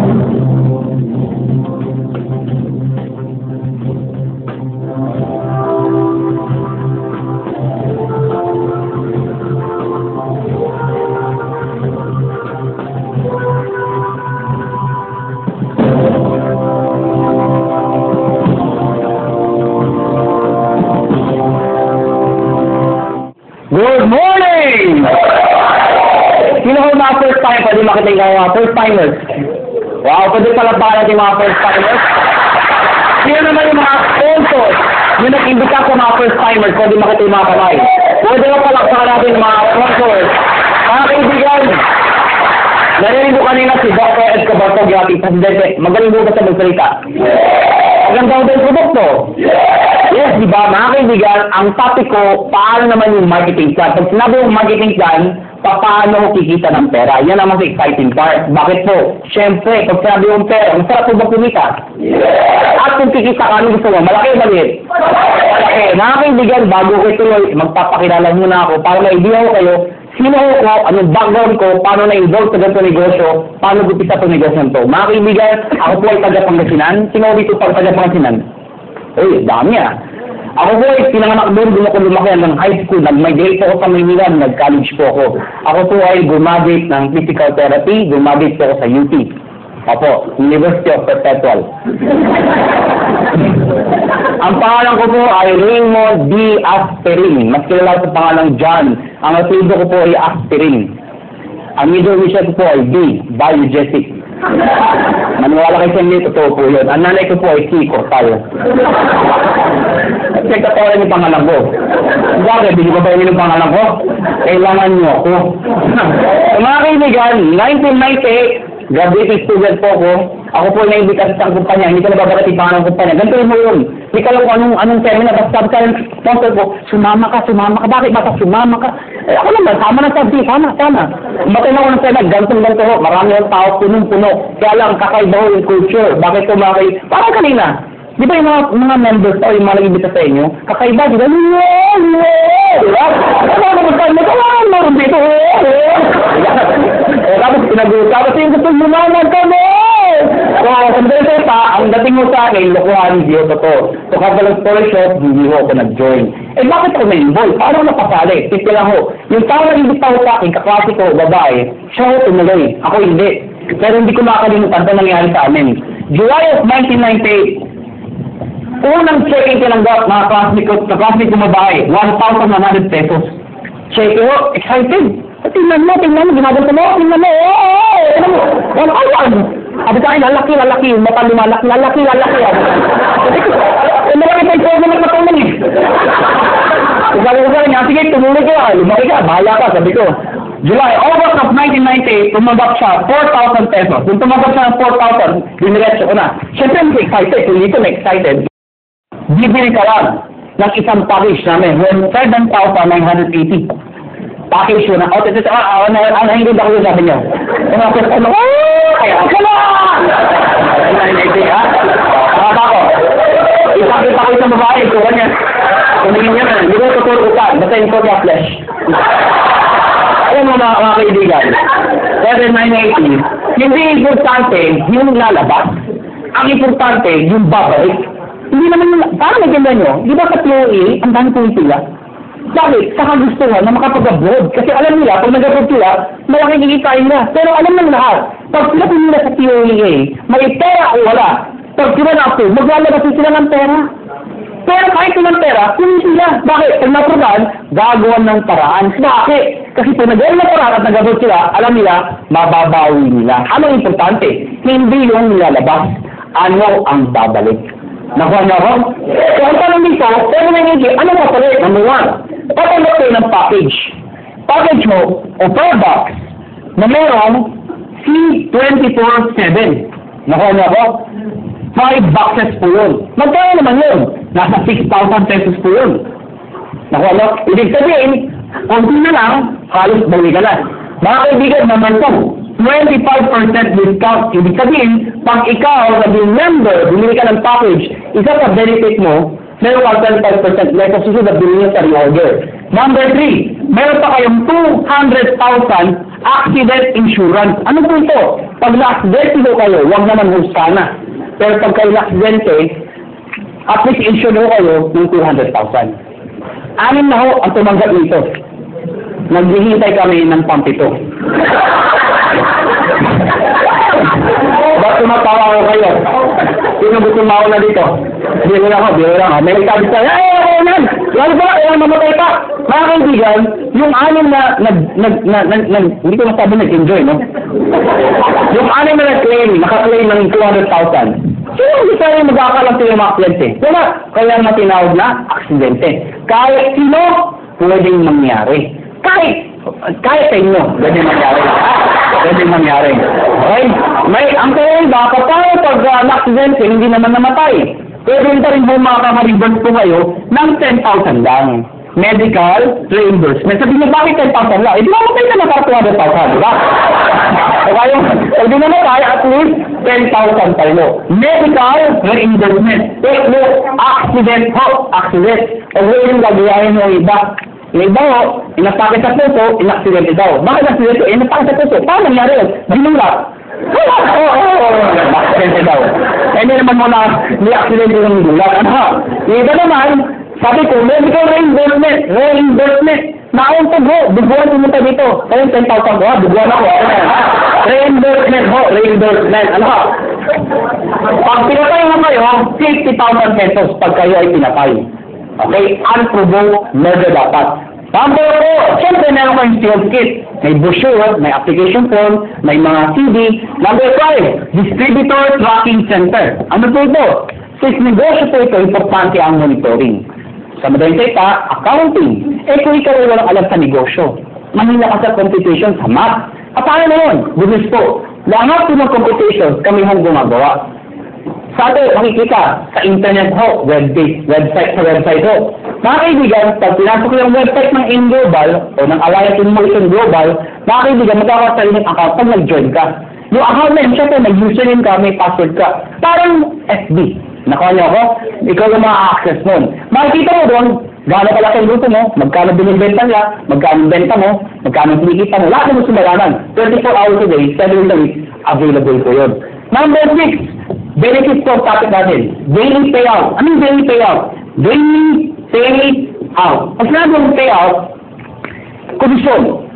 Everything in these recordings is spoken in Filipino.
Good morning! Sino ko mga first time? Pwede makita yung mga first timers. Wow, pwede pala ba natin mga first timers? Sino naman yung mga sponsors? Yung nag-imbita ko mga first timers, pwede makita yung mga kamay. Pwede na palakpakan natin yung mga sponsors. Mga kaibigan, narinig ko kanina si Dr. Ed Cabartog, yung ating presidente. Magaling mo ba sa magsalita? Maganda daw yung produkto. Yes, di ba? Mga kaibigan, ang topic ko, paano naman yung marketing plan? Pag sinabi yung marketing plan, paano ko kikita ng pera? Yan ang mas exciting part. Bakit po? Siyempre, pag sinabi yung pera, masarap po ba kumita? At kung kikita ka, ano gusto mo? Malaki o maliit? Malaki. Mga kaibigan, bago ko ituloy, magpapakilala muna ako para maibigan ko kayo sino ko, anong background ko, paano na-involve sa ganito negosyo, paano gupisa itong negosyo nito. Mga kaibigan, ako po ay taga-Pangasinan. Sino dito pang taga-Pangasinan? Uy, dami ah. Ako po ay pinanganak doon ako lumaki ng high school. Nag-migrate ako sa Maynila, nag-college po ako. Ako po ay gumraduate ng physical therapy, gumraduate po ako sa UP. Opo, University of Perpetual. Ang pangalan ko po ay Raymond D. Aspirin. Mas kilala sa pangalang John. Ang apelyido ko po ay Aspirin. Ang middle initial ko po ay B. Biogesic. Maniwala kayo sa inyo, totoo po yun. Ang nanay ko po ay C. Cortal. Check ko rin yung pangalan ko. Bakit? Hindi ko ba yung pangalan ko? Kailangan nyo ako. Mga kaibigan, 1998, graduating student po ako. Ako po ay naimbita sa isang kumpanya. Hindi ko nababagat yung pangalan ng kumpanya. Ganito mo yun. Hindi ka lang kung anong seminar. Basta sabi ka yung sponsor ko, sumama ka. Bakit ba sumama ka? Eh, ako naman, tama na sabi. Tama. Umatay na ako ng seminar. Ganito ho. Marami ang tao, punong-puno. Kaya lang, kakaiba ho yung culture. Bakit ko parang kanina. Di ba yung mga members o yung mga nag-imbita sa inyo? Kakaiba, di ba? Di ba? Ano dito? Tapos pinag-uusap, kasi yung gusto mo naman kami! So, sandali pa, ang dating mo sa akin, lokohan, hindi ko to. So, kapag story short, hindi ko ako nag-join. Eh, bakit ako na-involve? Paano ako napasali? Kasi lang ho, yung tao na imbita ko sa akin, kaklase ko, babae, siya ho tumuloy. Ako hindi. Pero hindi ko makakalimutan ito nangyari sa amin. July of 1998, unang check-in tinanggap mga classmate ko babae, 1,100 pesos. Check ho, excited. Tingnan mo, ginagawa mo, tingnan mo, sabi sa akin, lalaki, mata lumalaki, lalaki. Malaki pa ito, nagpatuloy eh. Sabi ko sa kanya, sige, tumuloy ka, lumaki ka, bahala ka, sabi ko. August of 1998, tumanggap siya 4,000 pesos. Kung tumanggap siya ng 4,000, diniretso ko na. Siyempre, hindi excited, hindi ko na-excited. Bibili ka lang ng isang package namin, 7,980. Package yun na, hindi ako yung sabi niyo. Kaya ka na! Nakata ko. Isakit ako isang babae, tura niya. Tumingin niya na, hindi ko tuturukan, basta yung niya flesh. Alam mo mga kaibigan, 7,980, hindi importante yung lalabas. Ang importante, yung babalik. Hindi naman yung, parang naganda nyo, di ba sa POA, ang dami pumipila? Bakit? Sa kagustuhan na makapag-abroad. Kasi alam nila, pag nag-abroad sila, malaking kikitain nila. Pero alam ng lahat, pag sila pinila sa POA, may pera o wala. Pag sila na-approve, maglalabas sila ng pera. Pero kahit silang pera, hindi sila. Bakit? Pag naproban, gagawan ng paraan. Bakit? Kasi pag nag-abroad na paraan at nag-abroad sila, alam nila, mababawi nila. Ano importante? Hindi yung nilalabas. Ano ang babalik? Nakuha niyo ako? So, ang tanong dito, pero nangyayari, ano papalit? Number 1, papalit kayo ng package. Package mo, o product, na merong C24/7. Nakuha niyo ako? 5 boxes po yun. Magkano naman yun? Nasa 6,000 pesos po yun. Nakuha niyo? Ibig sabihin, konti na lang, halos bawi ka na. Mga kaibigan naman po, 25% discount. Ibig sabihin, pag ikaw naging member, bumili ka ng package, isa sa benefit mo, meron ka 25% less sa susunod na bilhin sa reorder. Number 3, meron pa kayong 200,000 accident insurance. Ano po ito? Pag na-accident ho kayo, huwag naman ho sana. Pero pag kayo na-accidente, at least insure ho kayo ng 200,000. Anim na ho ang tumanggap nito. Naghihintay kami ng pampito. Ba't tumatawa ko kayo? Sino gusto mauna dito? Biro lang ako. May nagsabi sa'yo, ako yan! Lalo ba? Kaya mamatay pa! Mga kaibigan, yung anim na hindi ko masabi nag-enjoy, no? Yung anim na naka-claim ng 200,000. Sino gusto rin magkakalang yung mga kliyente? Wala. Kaya matinawag na aksidente. Kahit sino, pwedeng mangyari. Kahit sa inyo, pwedeng mangyari. Pwedeng mangyari. Okay? Ang kaya baka tayo pag na-aksidente, hindi naman namatay. Pwede rin po makaka-reimburse po kayo ng 10,000 lang. Medical reimbursement. Sabi niyo, bakit 10,000 lang? Di ba matay na naka 200,000, di ba? Okay, pag di namatay, at least 10,000 tayo. Medical reimbursement. Take mo, accident. Pag yung gagayahin mo iba. Yung iba ho, inasakit sa puso, inaksidente daw. Bakit aksidente? Inasakit sa puso. Paano nangyari yun? Binula. Aksidente daw. Hindi naman mo na ni-aksidente ng binula. Ano? Yung iba naman, sabi ko, medical reimbursement. Naon po ho, duguan pumunta dito. Kaya 10,000 ho, duguan ako. Reimbursement. Ano ha? Pag pinatay mo kayo, 50,000 pesos pag kayo ay pinatay. Okay? Unprovoked murder dapat. Number 4, siyempre meron kayong field kit. May brochure, may application form, may mga CD. Number 5, distributor tracking center. Ano po ito? Since negosyo po ito, importante ang monitoring. Sa madaling salita, accounting. Kung ikaw ay walang alam sa negosyo, mahina ka sa computation sa math. Paano na yun? Business po. Lahat po ng computation, kami hong gumagawa. Sa atin, makikita sa internet ho, website ho. Mga kaibigan, pag pinasok ko yung website ng InGlobal o ng Alliance Innovation Global, mga kaibigan, magkakasali ng account pag nag-join ka. Yung account na yun, syempre, may username ka, may password ka. Parang FB. Nakuha niyo ako? Ikaw yung ma-access nun. Makikita mo doon, gaano kalaki ang grupo mo, magkano binibenta nila, magkano benta mo, magkano kinikita mo, lahat mo sumalanan. 24 hours a day, 7 days a week, available po yun. Number 6, benefits po topic natin. Daily payout. Anong daily payout? Daily payout. Ang sinabi ng payout, komisyon.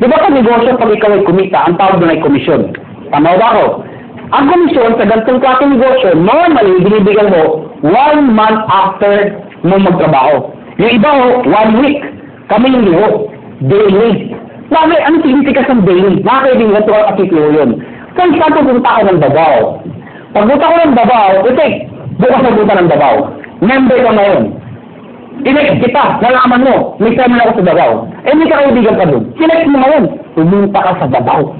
Di ba sa negosyo pag ikaw ay kumita, ang tawag doon ay komisyon. Tama ba ako? Ang komisyon sa ganitong klaseng negosyo, normally, binibigyan mo 1 month after mo magtrabaho. Yung iba ho, 1 week. Kami yung liho. Daily. Bakit? Anong significance ng daily? Bakit yung ganito ang artikulo yun? Kung saan pupunta ako ng Davao? Pagpunta ko ng Davao, bukas na punta ng Davao. Member ko ngayon. Tinext kita, nalaman mo, may seminar ako sa Davao. May kakaibigan ka doon. Tinext mo ngayon, pumunta ka sa Davao.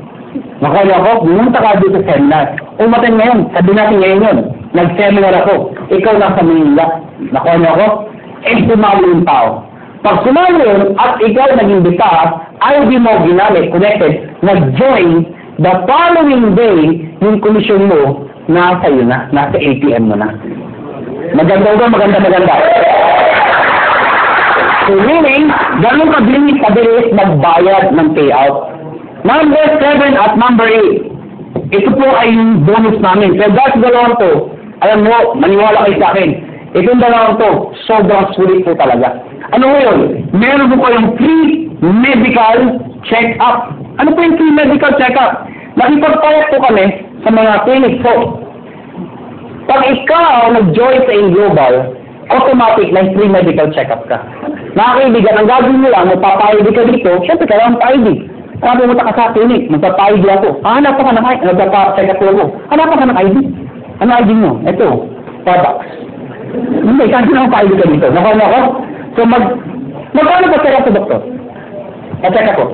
Nakaya ako, pumunta ka doon sa seminar. Umaten ngayon, sabi natin ngayon yun. Nag-seminar ako. Ikaw nasa Manila. Nakaya ako, sumali yung tao. Pag sumali yun, at ikaw nag-imbita, ID mo ginamit, connected, nag-join, the following day, yung komisyon mo, nasa yun na, nasa ATM mo na. Maganda. So meaning, ganun kabilis magbayad ng payout. Number 7 at number 8. Ito po ay yung bonus namin. So that's dalawang to. Alam mo, maniwala kayo sa akin. Itong dalawang to, sobrang sulit po talaga. Ano mo yun? Meron po kayong free medical check-up. Ano po yung free medical check-up? Nakipagpayat po kami sa mga clinic po. Pag ikaw nag-join sa InGlobal, automatic na free medical check-up ka. Mga kaibigan, ang gagawin mo lang, magpapa-ID ka dito, syempre kailangan pa-ID. Kaya pumunta ka sa clinic, magpapa-ID ako. Hanap ka ng ID, nagpapa-check-up ako. Hanap ka ng ID. Ano ID mo? Ito, products. Hindi, kasi naman pa-ID ka dito. Nakuha mo ako? So, magkano pa check-up sa doktor? Pa-check ako.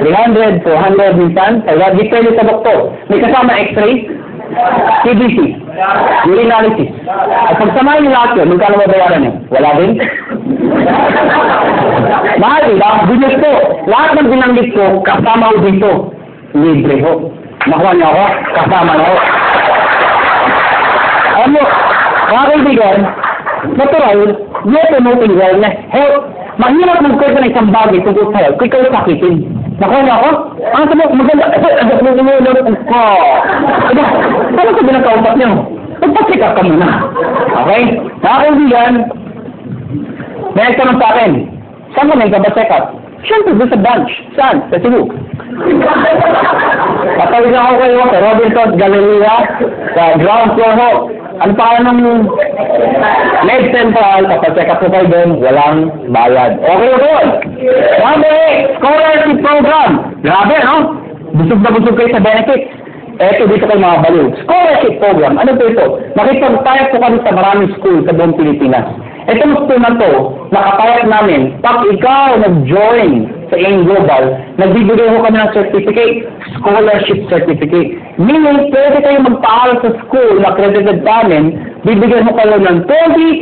300, 400 minsan, depende sa doktor. May kasama x-ray, CBC, urinalysis. At pagsamahin yung lahat yun, magkano mabayaran yun? Wala din? Mahal, diba? Bilis ko. Lahat ng binanggit ko, kasama ko dito. Libre ho. Nakuha niyo ako, kasama na ho. Alam mo, mga kaibigan, natural, you're promoting wellness, health. Mahirap mag-kwento ng isang bagay tungkol sa'yo, kung ikaw sakitin. Nakuha niyo ako? Ang sabi ko, maganda, ko. Ano sabi ng kaupat niyo? Magpasikap ka muna. Okay? Mga kaibigan, may nagtanong sa akin, saan ka nagpapacheck up? Siyempre, doon sa branch. Saan? Sa Cebu. Patawid ako kayo sa Robinson Galleria, sa ground floor ho. Ano pa ng Med Central, papacheck up ko kayo doon, walang bayad. Okay o doon? Number 8, scholarship program. Grabe, no? Busog na busog kayo sa benefits. Eto, dito kayo mga baliw. Scholarship program. Ano po ito? Nakipag-type po kami sa maraming school sa buong Pilipinas. Itong school na to, nakapayat namin, pag ikaw nag-join sa AIM Global, nagbibigay ko kami ng certificate, scholarship certificate. Meaning, pwede kayo magpaaral sa school na accredited namin, bibigyan mo kayo ng 20,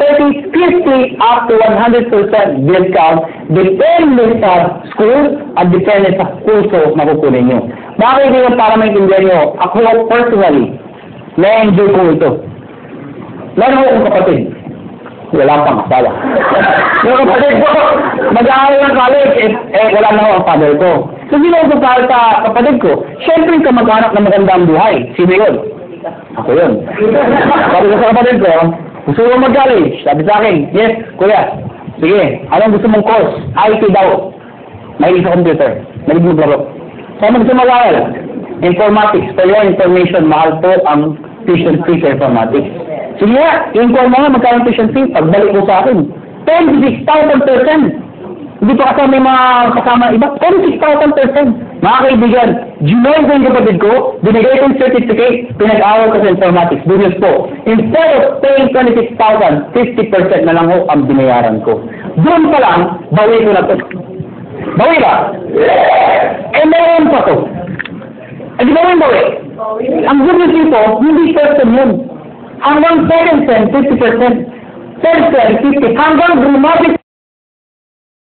30, 50, up to 100% discount, depende sa school at depende sa kurso na kukunin nyo. Bakit yun para maintindihan nyo? Ako personally, na-enjoy ko ito. Meron ko akong kapatid. Wala pang asawa. Yung kapatid ko, mag-aaral ng college, wala na ako ang father ko. So, sino ko para sa kapatid ko? Siyempre, ka mag-anak na magandang buhay. Sino yun? Ako yun. Sabi ko sa kapatid ko, gusto mo mag-college? Sabi sa akin, yes, kuya. Sige, anong gusto mong course? IT daw. Mahilig sa computer. Mahilig maglaro. Saan mo gusto mag-aaral? Informatics. For your information, mahal po ang tuition fee sa informatics. Sige nga, i-inquire mo nga magkano tuition fee, pagbalik mo sa akin. 26,000%. Hindi pa kasama may mga kasama iba. 26,000%. Mga kaibigan, ginoin ko yung kapatid ko, binigay ko yung certificate, pinag-awal ko sa informatics. Business po. Instead of paying 26,000, 50% na lang ho ang binayaran ko. Doon pa lang, bawi ko na to. Bawi ba? Eh, meron pa to. Eh, di ba yung bawi? Ang good news dito, hindi person yun. Hanggang second sem, 50%. Third sem, 50%. Hanggang dramatic